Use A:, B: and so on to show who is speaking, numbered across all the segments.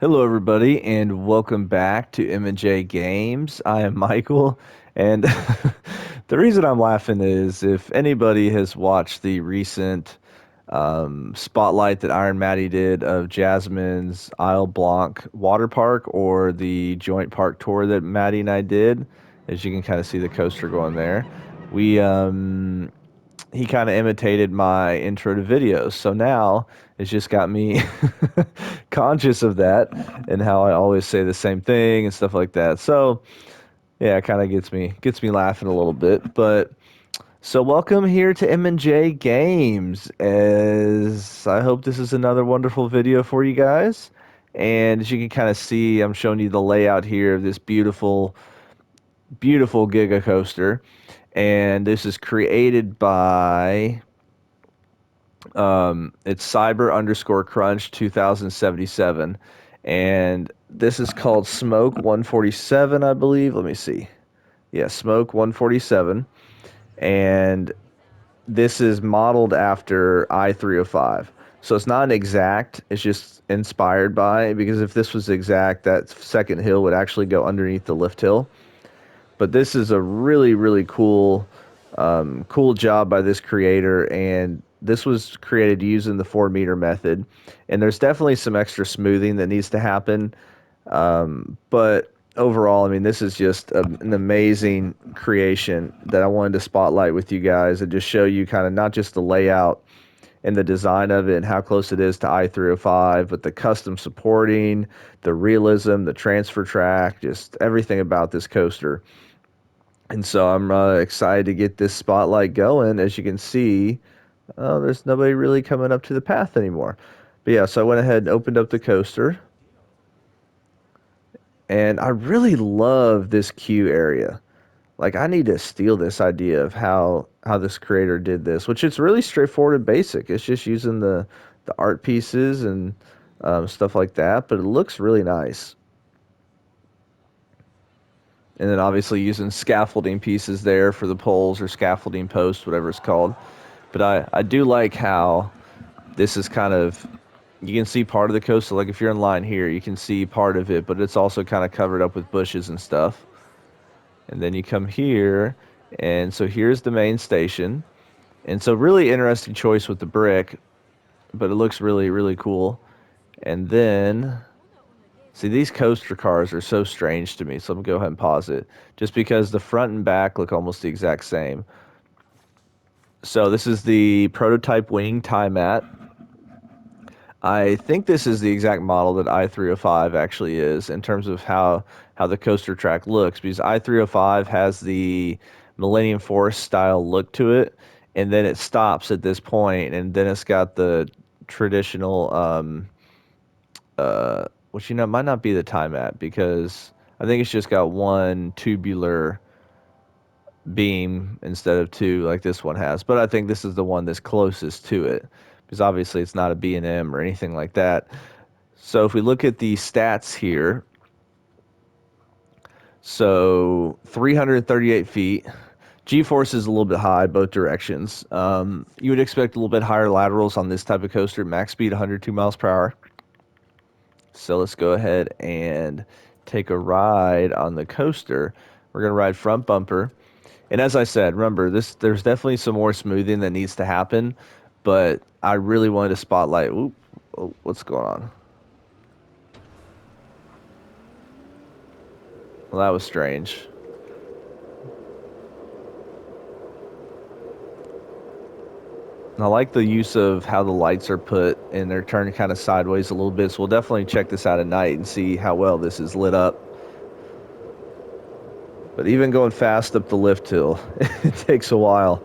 A: Hello, everybody, and welcome back to M&J Games. I am Michael, and the reason I'm laughing is if anybody has watched the recent spotlight that Iron Maddie did of Jasmine's Isle Blanc water park or the joint park tour that Maddie and I did, as you can kind of see the coaster going there, we he kind of imitated my intro to videos. So now it's just got me conscious of that and how I always say the same thing and stuff like that. So yeah, it kind of gets me laughing a little bit. But so welcome here to M&J Games. As I hope this is another wonderful video for you guys. And as you can kind of see, I'm showing you the layout here of this beautiful, beautiful Giga coaster. And this is created by it's cyber underscore crunch 2077. And this is called Smoke 147, I believe. Let me see. Yeah, Smoke 147. And this is modeled after I305. So it's not an exact, it's just inspired by, because if this was exact, that second hill would actually go underneath the lift hill. But this is a really, really cool job by this creator, and this was created using the 4 meter method. And there's definitely some extra smoothing that needs to happen. But overall, I mean, this is just an amazing creation that I wanted to spotlight with you guys and just show you kind of not just the layout and the design of it and how close it is to I305, but the custom supporting, the realism, the transfer track, just everything about this coaster. And so I'm excited to get this spotlight going. As you can see, there's nobody really coming up to the path anymore. But yeah, so I went ahead and opened up the coaster. And I really love this queue area. Like I need to steal this idea of how this creator did this, which it's really straightforward and basic. It's just using the art pieces and stuff like that, but it looks really nice. And then obviously using scaffolding pieces there for the poles or scaffolding posts, whatever it's called. But I do like how this is kind of, you can see part of the coast. So like if you're in line here, you can see part of it, but it's also kind of covered up with bushes and stuff. And then you come here, and so here's the main station. And so really interesting choice with the brick, but it looks really, really cool. And then, see, these coaster cars are so strange to me. So I'm gonna go ahead and pause it, just because the front and back look almost the exact same. So this is the prototype wing tie mat. I think this is the exact model that I305 actually is in terms of how the coaster track looks, because I305 has the Millennium Force style look to it, and then it stops at this point, and then it's got the traditional which might not be the tie mat, because I think it's just got one tubular beam instead of two like this one has. But I think this is the one that's closest to it, because obviously it's not a B&M or anything like that. So if we look at the stats here, so 338 feet. G-force is a little bit high both directions. You would expect a little bit higher laterals on this type of coaster. Max speed 102 miles per hour. So let's go ahead and take a ride on the coaster. We're going to ride front bumper. And as I said, remember, there's definitely some more smoothing that needs to happen, but I really wanted to spotlight. Oop, oh, what's going on? Well, that was strange. And I like the use of how the lights are put, and they're turned kind of sideways a little bit. So we'll definitely check this out at night and see how well this is lit up. But even going fast up the lift hill, it takes a while.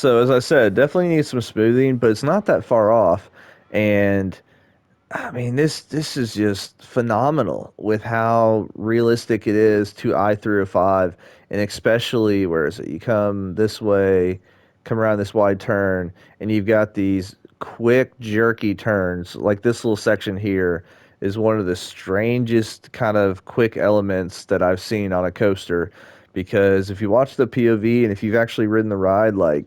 A: So as I said, definitely needs some smoothing, but it's not that far off. And I mean, this is just phenomenal with how realistic it is to I305, and especially where is it? You come this way, come around this wide turn, and you've got these quick, jerky turns. Like this little section here is one of the strangest kind of quick elements that I've seen on a coaster. Because if you watch the POV and if you've actually ridden the ride, like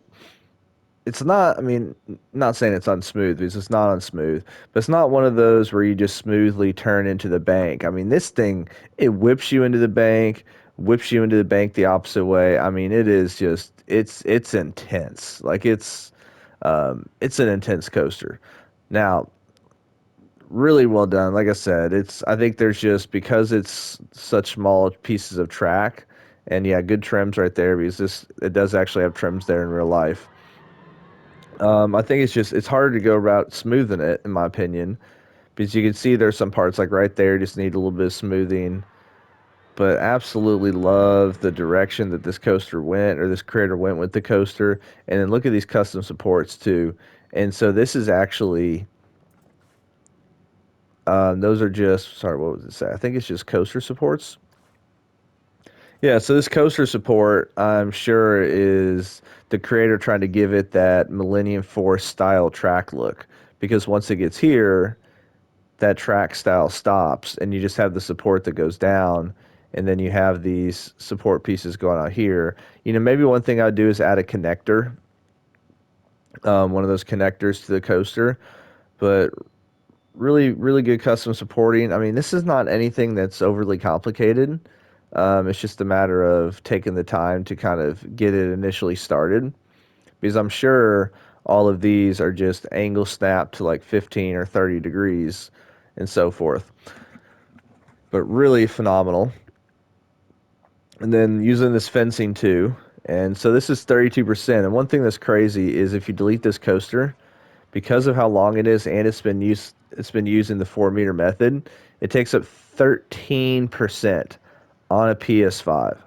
A: it's not, I mean, not saying it's unsmooth because it's not unsmooth, but it's not one of those where you just smoothly turn into the bank. I mean, this thing, it whips you into the bank, whips you into the bank the opposite way. I mean, it is just, it's intense. Like it's an intense coaster. Now, really well done. Like I said, I think there's just, because it's such small pieces of track, and yeah, good trims right there because it does actually have trims there in real life. I think it's harder to go about smoothing it, in my opinion, because you can see there's some parts like right there just need a little bit of smoothing. But absolutely love the direction that this coaster went, or this creator went with the coaster. And then look at these custom supports too. And so this is actually, those are just, sorry, what was it say? I think it's just coaster supports. Yeah, so this coaster support, I'm sure, is the creator trying to give it that Millennium Force style track look. Because once it gets here, that track style stops and you just have the support that goes down, and then you have these support pieces going out here. Maybe one thing I'd do is add a connector, one of those connectors to the coaster. But really, really good custom supporting. I mean, this is not anything that's overly complicated. It's just a matter of taking the time to kind of get it initially started, because I'm sure all of these are just angle snap to like 15 or 30 degrees and so forth. But really phenomenal. And then using this fencing too. And so this is 32%. And one thing that's crazy is if you delete this coaster, because of how long it is and it's been used in the 4 meter method, it takes up 13% on a PS5.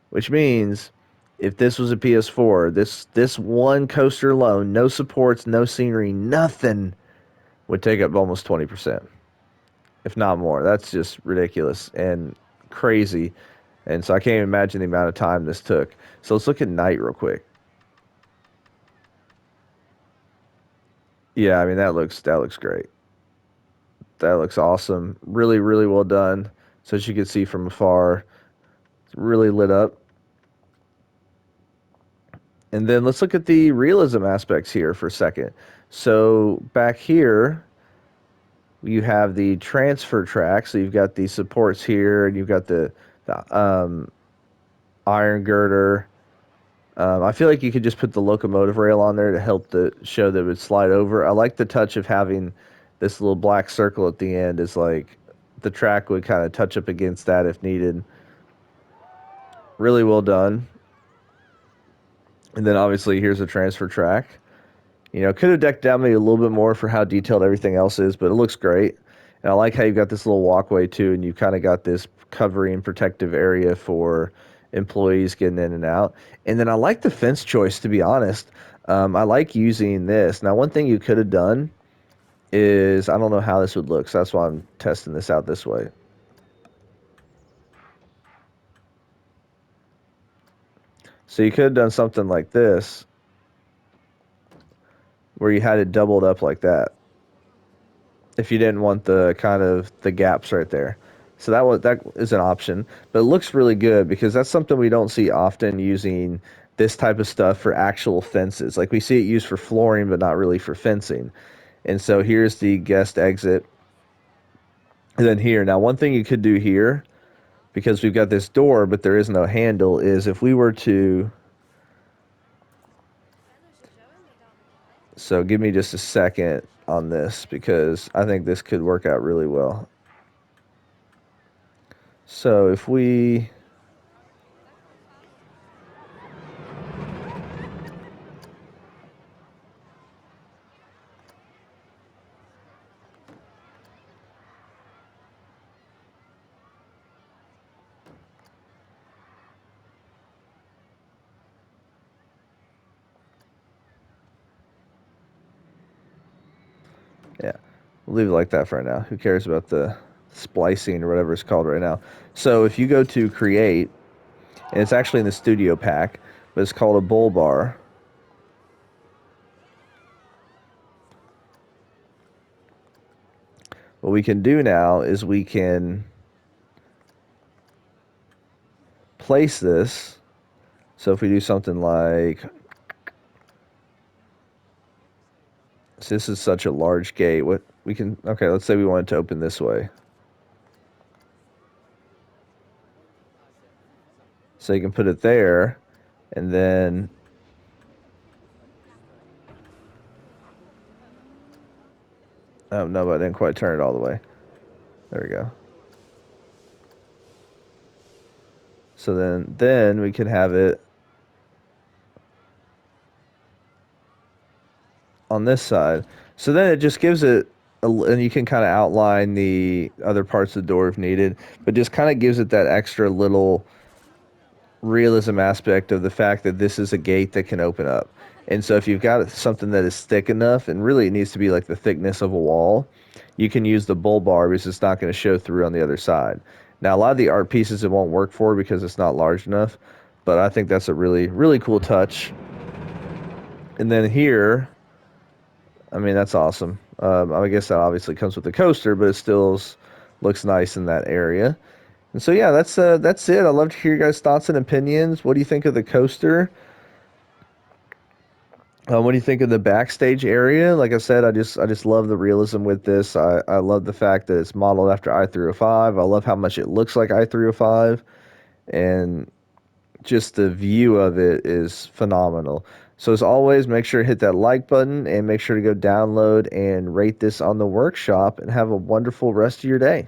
A: Which means if this was a PS4, this one coaster alone, no supports, no scenery, nothing, would take up almost 20%, if not more. That's just ridiculous and crazy. And so I can't even imagine the amount of time this took. So let's look at night real quick. Yeah, I mean that looks great. That looks awesome. Really, really well done. So as you can see from afar, it's really lit up. And then let's look at the realism aspects here for a second. So back here, you have the transfer track. So you've got the supports here, and you've got the iron girder. I feel like you could just put the locomotive rail on there to help the show that it would slide over. I like the touch of having this little black circle at the end, is like the track would kind of touch up against that if needed. Really well done. And then obviously here's a transfer track. Could have decked down maybe a little bit more for how detailed everything else is, but it looks great. And I like how you've got this little walkway too, and you've kind of got this covering protective area for employees getting in and out. And then I like the fence choice, to be honest. I like using this. Now, one thing you could have done is, I don't know how this would look, so that's why I'm testing this out this way. So you could have done something like this, where you had it doubled up like that, if you didn't want the kind of the gaps right there. So that is an option, but it looks really good because that's something we don't see often, using this type of stuff for actual fences. Like we see it used for flooring, but not really for fencing. And so here's the guest exit. And then here, now one thing you could do here, because we've got this door, but there is no handle, is if we were to, so give me just a second on this because I think this could work out really well. So if we, Yeah, we'll leave it like that for right now. Who cares about the splicing or whatever it's called right now? So if you go to create, and it's actually in the studio pack, but it's called a bull bar. What we can do now is we can place this. So if we do something like, so this is such a large gate, what we can, okay, let's say we wanted to open this way. So you can put it there, and then, oh no, but I didn't quite turn it all the way. There we go. So then we can have it on this side. So then it just gives it, and you can kind of outline the other parts of the door if needed, but just kind of gives it that extra little realism aspect of the fact that this is a gate that can open up. And so if you've got something that is thick enough, and really it needs to be like the thickness of a wall, you can use the bull bar because it's not going to show through on the other side. Now, a lot of the art pieces it won't work for because it's not large enough, but I think that's a really, really cool touch. And then here, I mean, that's awesome. I guess that obviously comes with the coaster, but it still looks nice in that area. And so yeah, that's it. I'd love to hear your guys' thoughts and opinions. What do you think of the coaster? What do you think of the backstage area? Like I said, I just love the realism with this. I love the fact that it's modeled after I305. I love how much it looks like I305, and just the view of it is phenomenal. So as always, make sure to hit that like button and make sure to go download and rate this on the workshop and have a wonderful rest of your day.